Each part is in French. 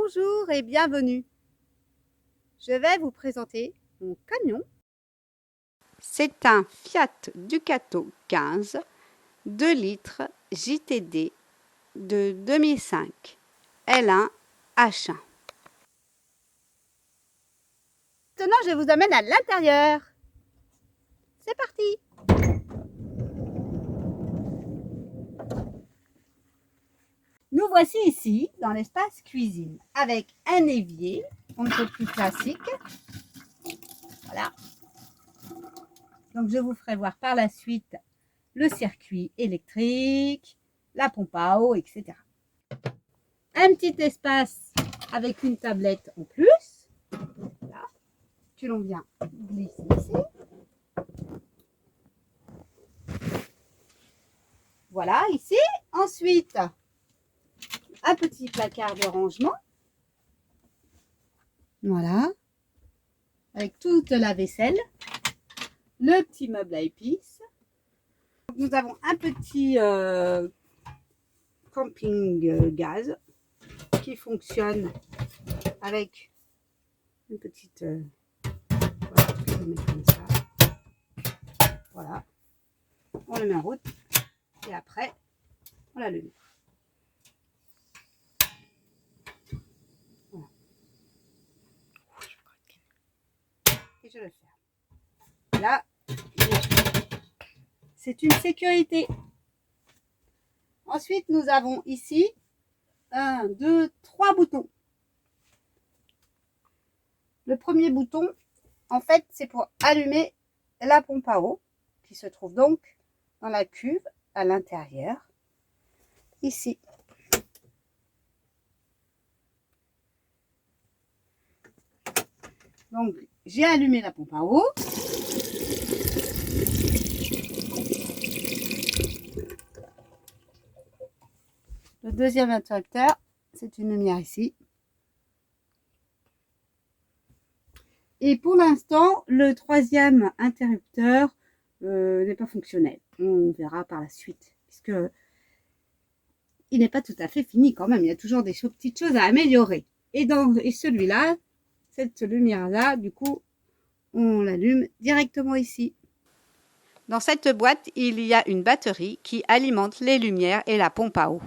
Bonjour et bienvenue. Je vais vous présenter mon camion. C'est un Fiat Ducato 15 2 litres JTD de 2005 L1 H1. Maintenant, je vous amène à l'intérieur. C'est parti. Nous voici ici dans l'espace cuisine avec un évier, un peu plus classique. Voilà. Donc je vous ferai voir par la suite le circuit électrique, la pompe à eau, etc. Un petit espace avec une tablette en plus. Voilà. Que l'on vient glisser ici. Voilà, ici. Ensuite, un petit placard de rangement. Voilà. Avec toute la vaisselle. Le petit meuble à épices. Nous avons un petit camping gaz qui fonctionne avec une petite... voilà, je vais le mettre comme ça. Voilà. On le met en route et après, on l'allume. Voilà. Et je le ferme. Là, c'est une sécurité. Ensuite, nous avons ici 1, 2, 3 boutons. Le premier bouton, en fait, c'est pour allumer la pompe à eau qui se trouve donc dans la cuve à l'intérieur, ici. Donc, j'ai allumé la pompe à eau. Le deuxième interrupteur, c'est une lumière ici. Et pour l'instant, le troisième interrupteur n'est pas fonctionnel. On verra par la suite, puisque il n'est pas tout à fait fini quand même. Il y a toujours des petites choses à améliorer. Et celui-là, cette lumière-là, du coup, on l'allume directement ici. Dans cette boîte, il y a une batterie qui alimente les lumières et la pompe à eau.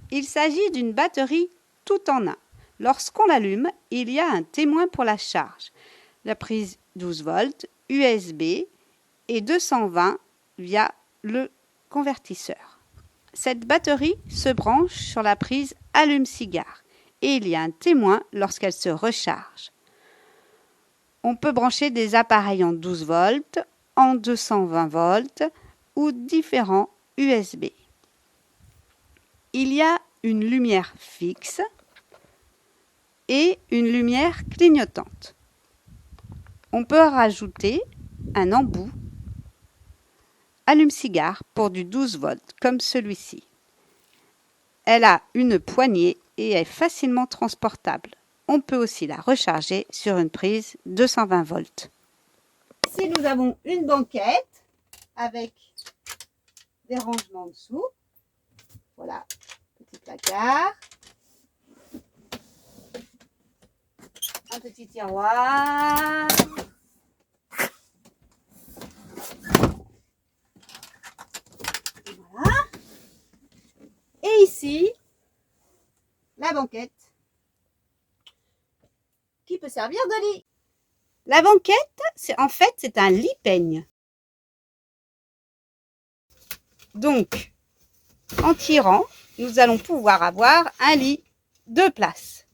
Il s'agit d'une batterie tout en un. Lorsqu'on l'allume, il y a un témoin pour la charge. La prise 12 volts, USB et 220 via le convertisseur. Cette batterie se branche sur la prise allume-cigare et il y a un témoin lorsqu'elle se recharge. On peut brancher des appareils en 12 volts, en 220 volts ou différents USB. Il y a une lumière fixe et une lumière clignotante. On peut rajouter un embout allume-cigare pour du 12 volts comme celui-ci. Elle a une poignée et est facilement transportable. On peut aussi la recharger sur une prise 220 volts. Ici, nous avons une banquette avec des rangements en dessous. Voilà, petit placard. Un petit tiroir. Voilà. Et ici, la banquette qui peut servir de lit. La banquette, c'est un lit-peigne. Donc, en tirant, nous allons pouvoir avoir un lit 2 places.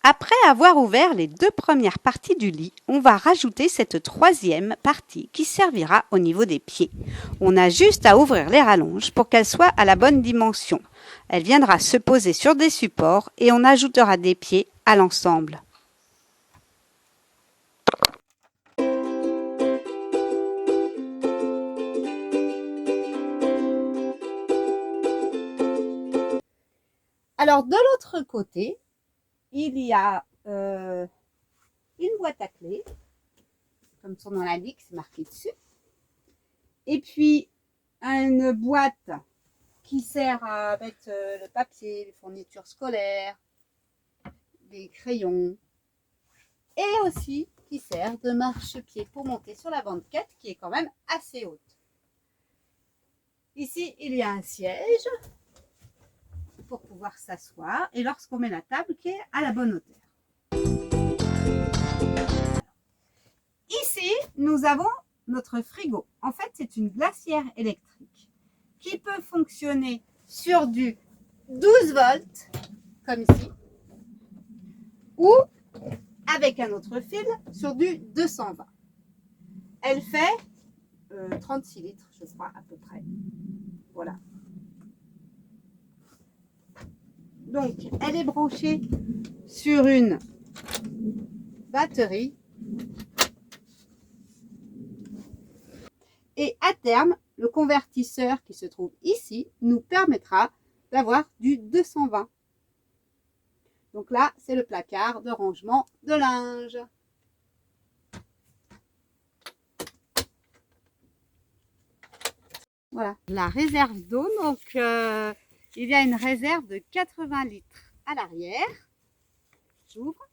Après avoir ouvert les 2 premières parties du lit, on va rajouter cette troisième partie qui servira au niveau des pieds. On a juste à ouvrir les rallonges pour qu'elle soit à la bonne dimension. Elle viendra se poser sur des supports et on ajoutera des pieds à l'ensemble. Alors, de l'autre côté, il y a une boîte à clés, comme son nom l'indique, c'est marqué dessus. Et puis, une boîte qui sert à mettre le papier, les fournitures scolaires, des crayons et aussi qui sert de marchepied pour monter sur la banquette qui est quand même assez haute. Ici, il y a un siège pour pouvoir s'asseoir et lorsqu'on met la table qui est à la bonne hauteur. Ici, nous avons notre frigo. En fait, c'est une glacière électrique qui peut fonctionner sur du 12 volts, comme ici, ou avec un autre fil sur du 220. Elle fait 36 litres, je crois, à peu près. Voilà. Donc, elle est branchée sur une batterie. Et à terme, le convertisseur qui se trouve ici nous permettra d'avoir du 220. Donc là, c'est le placard de rangement de linge. Voilà, la réserve d'eau. Donc, il y a une réserve de 80 litres à l'arrière. J'ouvre.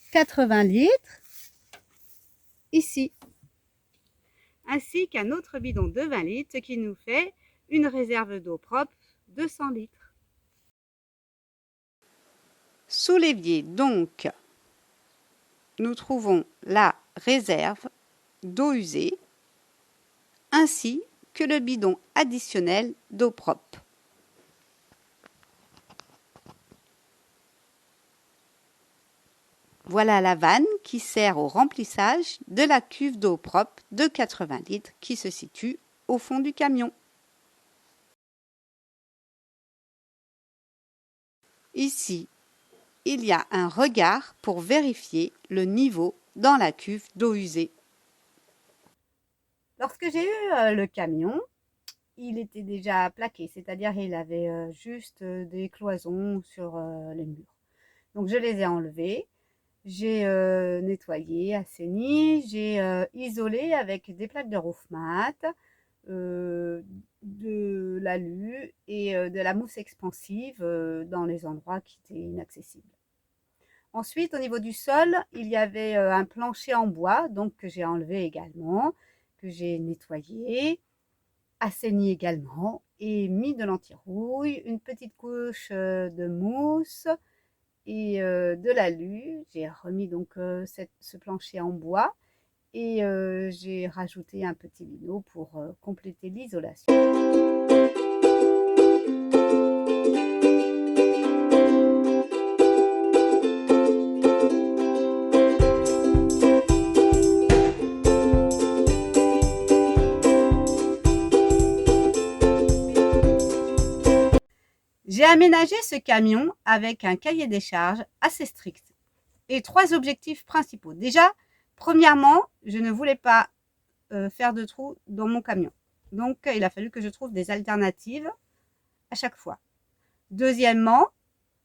« 80 litres ici, ainsi qu'un autre bidon de 20 litres, ce qui nous fait une réserve d'eau propre de 100 litres. Sous l'évier, donc, nous trouvons la réserve d'eau usée, ainsi que le bidon additionnel d'eau propre. Voilà la vanne qui sert au remplissage de la cuve d'eau propre de 80 litres qui se situe au fond du camion. Ici, il y a un regard pour vérifier le niveau dans la cuve d'eau usée. Lorsque j'ai eu le camion, il était déjà plaqué, c'est-à-dire il avait juste des cloisons sur les murs. Donc je les ai enlevés. J'ai nettoyé, assaini, j'ai isolé avec des plaques de roof mat, de l'alu et de la mousse expansive dans les endroits qui étaient inaccessibles. Ensuite, au niveau du sol, il y avait un plancher en bois, donc que j'ai enlevé également, que j'ai nettoyé, assaini également et mis de l'anti-rouille, une petite couche de mousse et de l'alu. J'ai remis donc ce plancher en bois et j'ai rajouté un petit lino pour compléter l'isolation. J'ai aménagé ce camion avec un cahier des charges assez strict et 3 objectifs principaux. Déjà, premièrement, je ne voulais pas faire de trous dans mon camion. Donc, il a fallu que je trouve des alternatives à chaque fois. Deuxièmement,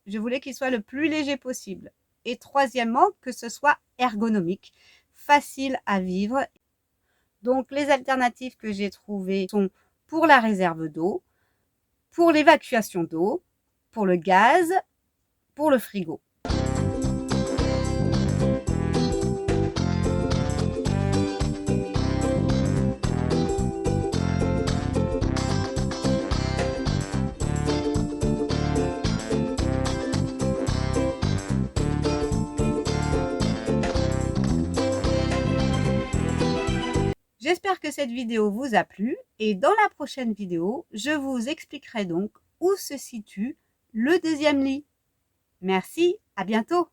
je voulais qu'il soit le plus léger possible. Et troisièmement, que ce soit ergonomique, facile à vivre. Donc, les alternatives que j'ai trouvées sont pour la réserve d'eau, pour l'évacuation d'eau, pour le gaz, pour le frigo. J'espère que cette vidéo vous a plu et dans la prochaine vidéo, je vous expliquerai donc où se situe le deuxième lit. Merci, à bientôt!